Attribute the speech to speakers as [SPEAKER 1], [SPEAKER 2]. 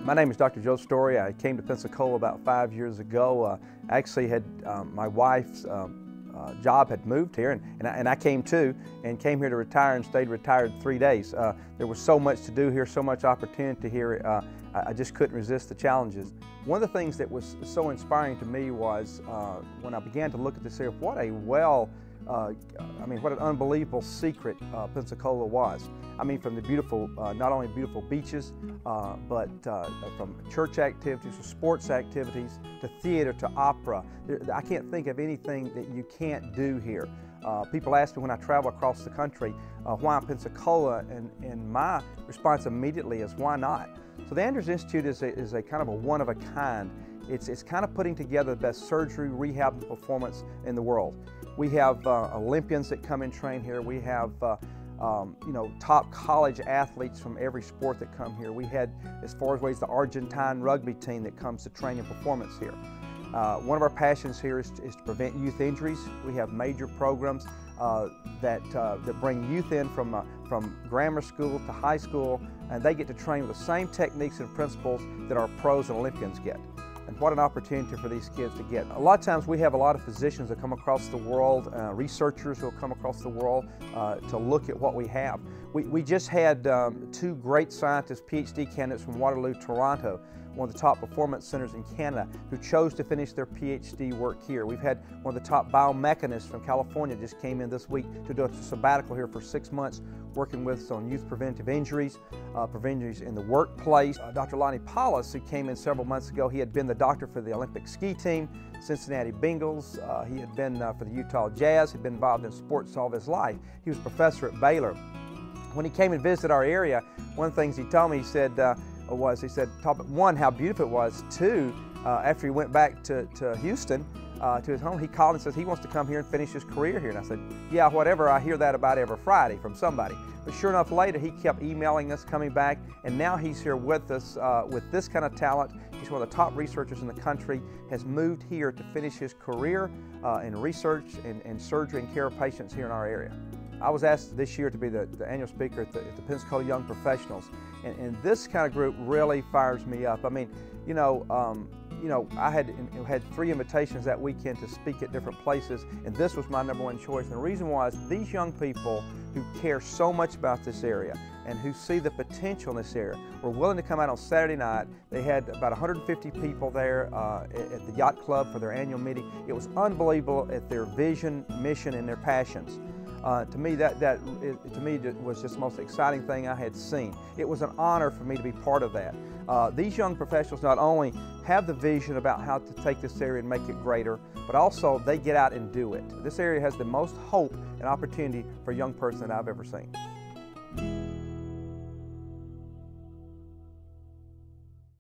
[SPEAKER 1] My name is Dr. Joe Story. I came to Pensacola about 5 years ago. Actually had my wife's job had moved here, and I came too, and came here to retire and stayed retired 3 days. There was so much to do here, so much opportunity here. I just couldn't resist the challenges. One of the things that was so inspiring to me was when I began to look at this area, what an unbelievable secret Pensacola was. I mean, from the beautiful, not only beautiful beaches, but from church activities to sports activities to theater to opera. I can't think of anything that you can't do here. People ask me when I travel across the country, why Pensacola, and my response immediately is, why not? So the Andrews Institute is a kind of a one of a kind. It's kind of putting together the best surgery, rehab, and performance in the world. We have Olympians that come and train here. We have top college athletes from every sport that come here. We had, as far as ways, the Argentine rugby team that comes to train and performance here. One of our passions here is to prevent youth injuries. We have major programs that bring youth in from grammar school to high school, and they get to train with the same techniques and principles that our pros and Olympians get. And what an opportunity for these kids to get. A lot of times we have a lot of physicians that come across the world, researchers who will come across the world to look at what we have. We just had two great scientists, PhD candidates from Waterloo, Toronto, one of the top performance centers in Canada, who chose to finish their PhD work here. We've had one of the top biomechanists from California just came in this week to do a sabbatical here for 6 months, working with us on youth preventive injuries, injuries in the workplace. Dr. Lonnie Paulus, who came in several months ago, he had been the doctor for the Olympic ski team, Cincinnati Bengals. He had been for the Utah Jazz. He'd been involved in sports all of his life. He was a professor at Baylor. When he came and visited our area, one of the things he told me, he said, one, how beautiful it was. Two, after he went back to Houston, to his home, he called and says he wants to come here and finish his career here. And I said, yeah, whatever, I hear that about every Friday from somebody. But sure enough, later he kept emailing us, coming back, and now he's here with us with this kind of talent. He's one of the top researchers in the country, has moved here to finish his career in research and surgery and care of patients here in our area. I was asked this year to be the annual speaker at the Pensacola Young Professionals, and this kind of group really fires me up. I mean, I had 3 invitations that weekend to speak at different places, and this was my #1 choice. And the reason was these young people who care so much about this area and who see the potential in this area were willing to come out on Saturday night. They had about 150 people there at the Yacht Club for their annual meeting. It was unbelievable at their vision, mission, and their passions. To me, that was just the most exciting thing I had seen. It was an honor for me to be part of that. These young professionals not only have the vision about how to take this area and make it greater, but also they get out and do it. This area has the most hope and opportunity for a young person that I've ever seen.